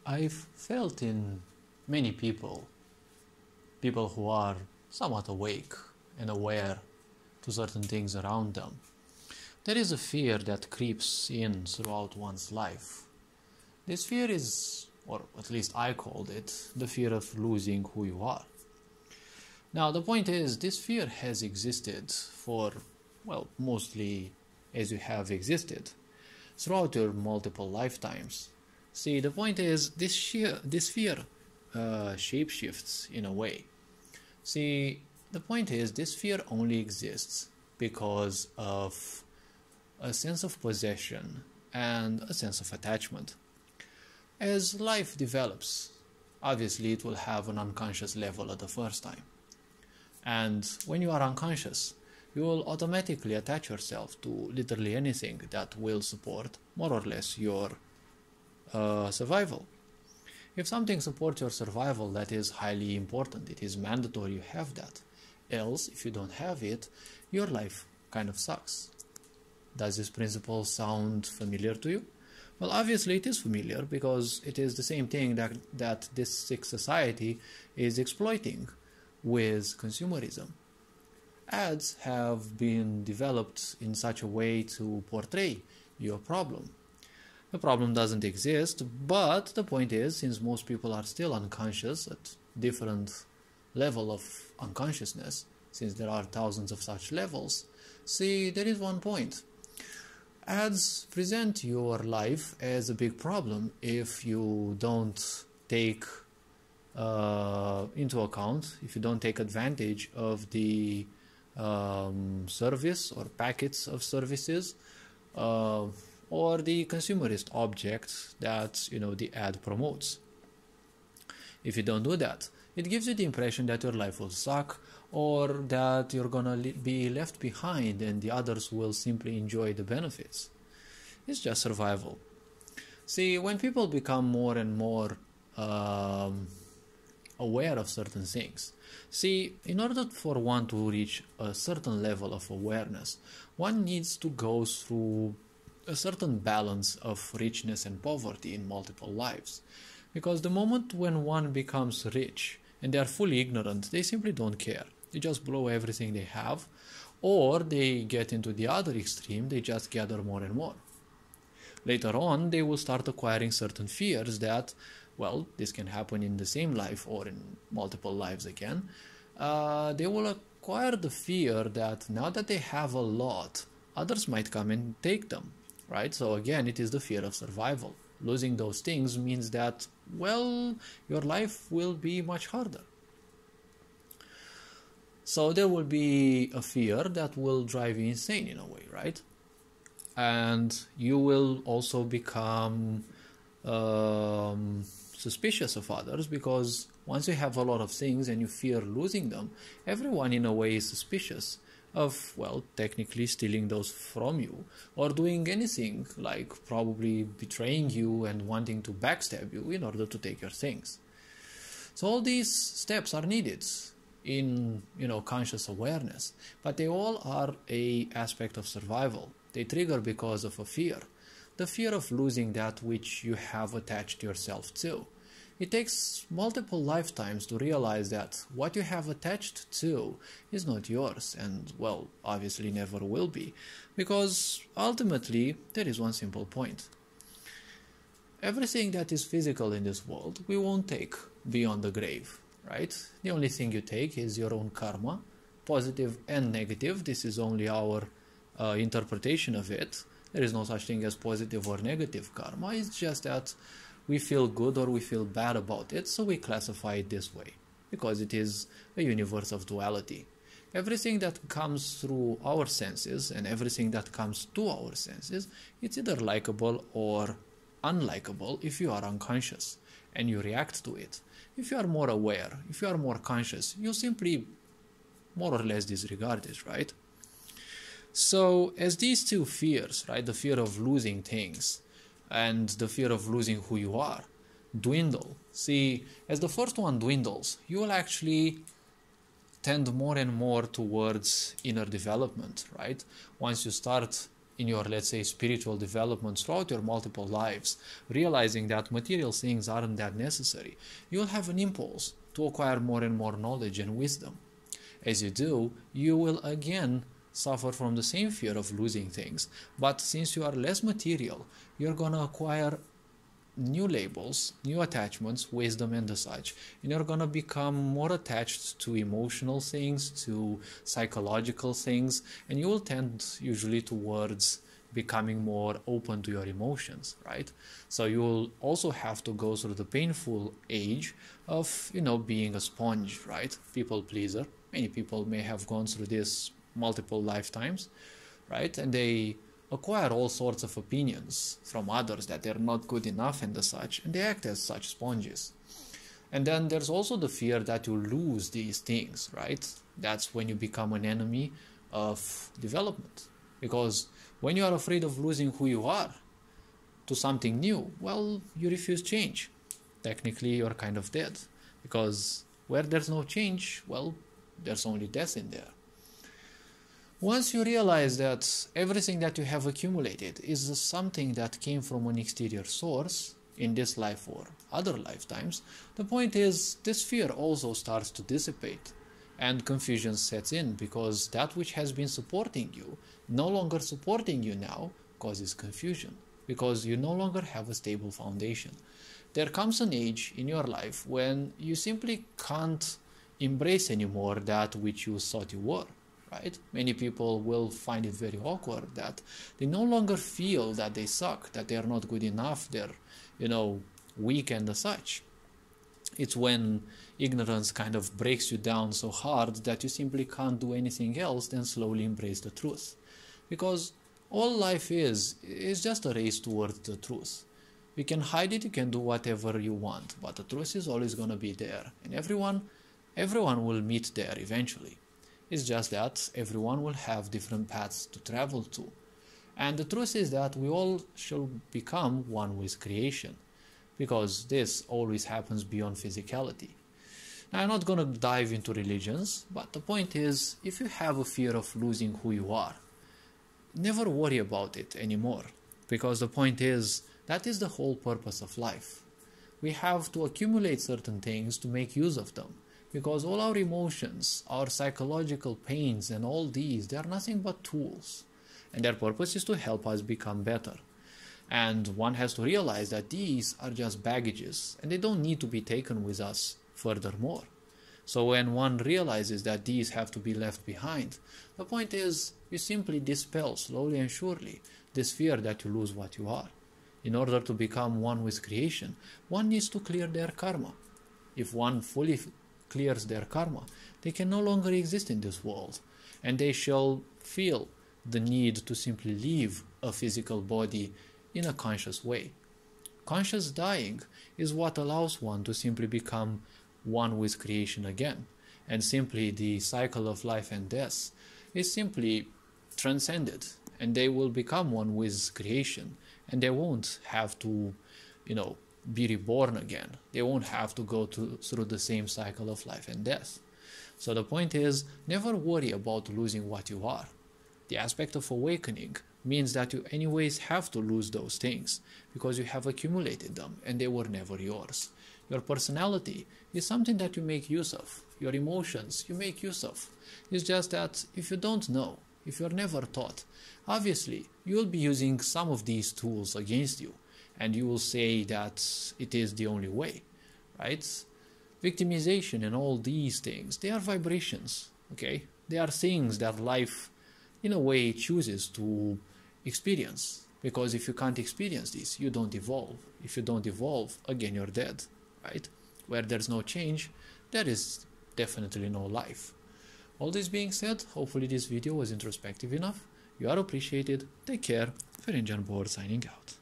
I've felt in many people who are somewhat awake and aware to certain things around them, there is a fear that creeps in throughout one's life. This fear is, or at least I called it, the fear of losing who you are. Now, the point is, this fear has existed for, well, mostly as you have existed throughout your multiple lifetimes. See, the point is, this fear shapeshifts in a way. See, the point is, this fear only exists because of a sense of possession and a sense of attachment. As life develops, obviously it will have an unconscious level at the first time. And when you are unconscious, you will automatically attach yourself to literally anything that will support more or less your survival. If something supports your survival, that is highly important. It is mandatory you have that. Else, if you don't have it, your life kind of sucks. Does this principle sound familiar to you? Well, obviously it is familiar because it is the same thing that this sick society is exploiting with consumerism. Ads have been developed in such a way to portray your problem. The problem doesn't exist, but the point is, since most people are still unconscious at different level of unconsciousness, since there are thousands of such levels, see, there is one point. Ads present your life as a big problem if you don't take into account, if you don't take advantage of the service or packets of services or the consumerist object that the ad promotes. If you don't do that, it gives you the impression that your life will suck, or that you're gonna be left behind and the others will simply enjoy the benefits. It's just survival. See, when people become more and more aware of certain things, see, in order for one to reach a certain level of awareness, one needs to go through a certain balance of richness and poverty in multiple lives. Because the moment when one becomes rich and they are fully ignorant, they simply don't care. They just blow everything they have, or they get into the other extreme, they just gather more and more. Later on, they will start acquiring certain fears that, well, this can happen in the same life or in multiple lives again. They will acquire the fear that now that they have a lot, others might come and take them, right? So again, it is the fear of survival. Losing those things means that, well, your life will be much harder. So there will be a fear that will drive you insane in a way, right? And you will also become suspicious of others, because once you have a lot of things and you fear losing them, everyone in a way is suspicious of, well, technically stealing those from you, or doing anything like probably betraying you and wanting to backstab you in order to take your things. So all these steps are needed in conscious awareness, but they all are a aspect of survival. They trigger because of a fear, the fear of losing that which you have attached yourself to. It takes multiple lifetimes to realize that what you have attached to is not yours, and, well, obviously never will be, because ultimately there is one simple point. Everything that is physical in this world we won't take beyond the grave, right? The only thing you take is your own karma, positive and negative. This is only our interpretation of it. There is no such thing as positive or negative karma. It's just that we feel good or we feel bad about it, so we classify it this way, because it is a universe of duality. Everything that comes through our senses and everything that comes to our senses, it's either likable or unlikable if you are unconscious and you react to it. If you are more aware, if you are more conscious, you simply more or less disregard it, right? So as these two fears, right, the fear of losing things and the fear of losing who you are, dwindle. See, as the first one dwindles, you will actually tend more and more towards inner development, right? Once you start in your, let's say, spiritual development throughout your multiple lives, realizing that material things aren't that necessary, you'll have an impulse to acquire more and more knowledge and wisdom. As you do, you will again suffer from the same fear of losing things, but since you are less material, you're gonna acquire new labels, new attachments, wisdom and the such, and you're gonna become more attached to emotional things, to psychological things, and you will tend usually towards becoming more open to your emotions, right? So you will also have to go through the painful age of, being a sponge, right? People pleaser. Many people may have gone through this multiple lifetimes, right? And they acquire all sorts of opinions from others that they're not good enough and the such, and they act as such sponges. And then there's also the fear that you lose these things, right? That's when you become an enemy of development. Because when you are afraid of losing who you are to something new, well, you refuse change. Technically, you're kind of dead. Because where there's no change, well, there's only death in there. Once you realize that everything that you have accumulated is something that came from an exterior source, in this life or other lifetimes, the point is this fear also starts to dissipate and confusion sets in, because that which has been supporting you, no longer supporting you now, causes confusion, because you no longer have a stable foundation. There comes an age in your life when you simply can't embrace anymore that which you thought you were. Right? Many people will find it very awkward that they no longer feel that they suck, that they are not good enough, they're, weak and such. It's when ignorance kind of breaks you down so hard that you simply can't do anything else than slowly embrace the truth. Because all life is just a race towards the truth. You can hide it, you can do whatever you want, but the truth is always going to be there. And everyone will meet there eventually. It's just that everyone will have different paths to travel to. And the truth is that we all shall become one with creation, because this always happens beyond physicality. Now, I'm not going to dive into religions, but the point is, if you have a fear of losing who you are, never worry about it anymore, because the point is, that is the whole purpose of life. We have to accumulate certain things to make use of them. Because all our emotions, our psychological pains and all these, they are nothing but tools. And their purpose is to help us become better. And one has to realize that these are just baggages and they don't need to be taken with us furthermore. So when one realizes that these have to be left behind, the point is you simply dispel slowly and surely this fear that you lose what you are. In order to become one with creation, one needs to clear their karma. If one fully clears their karma, they can no longer exist in this world, and they shall feel the need to simply leave a physical body in a conscious way. Conscious dying is what allows one to simply become one with creation again, and simply the cycle of life and death is simply transcended, and they will become one with creation, and they won't have to, be reborn again. They won't have to go through the same cycle of life and death. So the point is, never worry about losing what you are. The aspect of awakening means that you anyways have to lose those things, because you have accumulated them and they were never yours. Your personality is something that you make use of. Your emotions you make use of. It's just that if you don't know, if you're never taught, obviously you will be using some of these tools against you. And you will say that it is the only way, right? Victimization and all these things, they are vibrations, okay? They are things that life, in a way, chooses to experience. Because if you can't experience this, you don't evolve. If you don't evolve, again, you're dead, right? Where there's no change, there is definitely no life. All this being said, hopefully this video was introspective enough. You are appreciated. Take care. Ferenc Board signing out.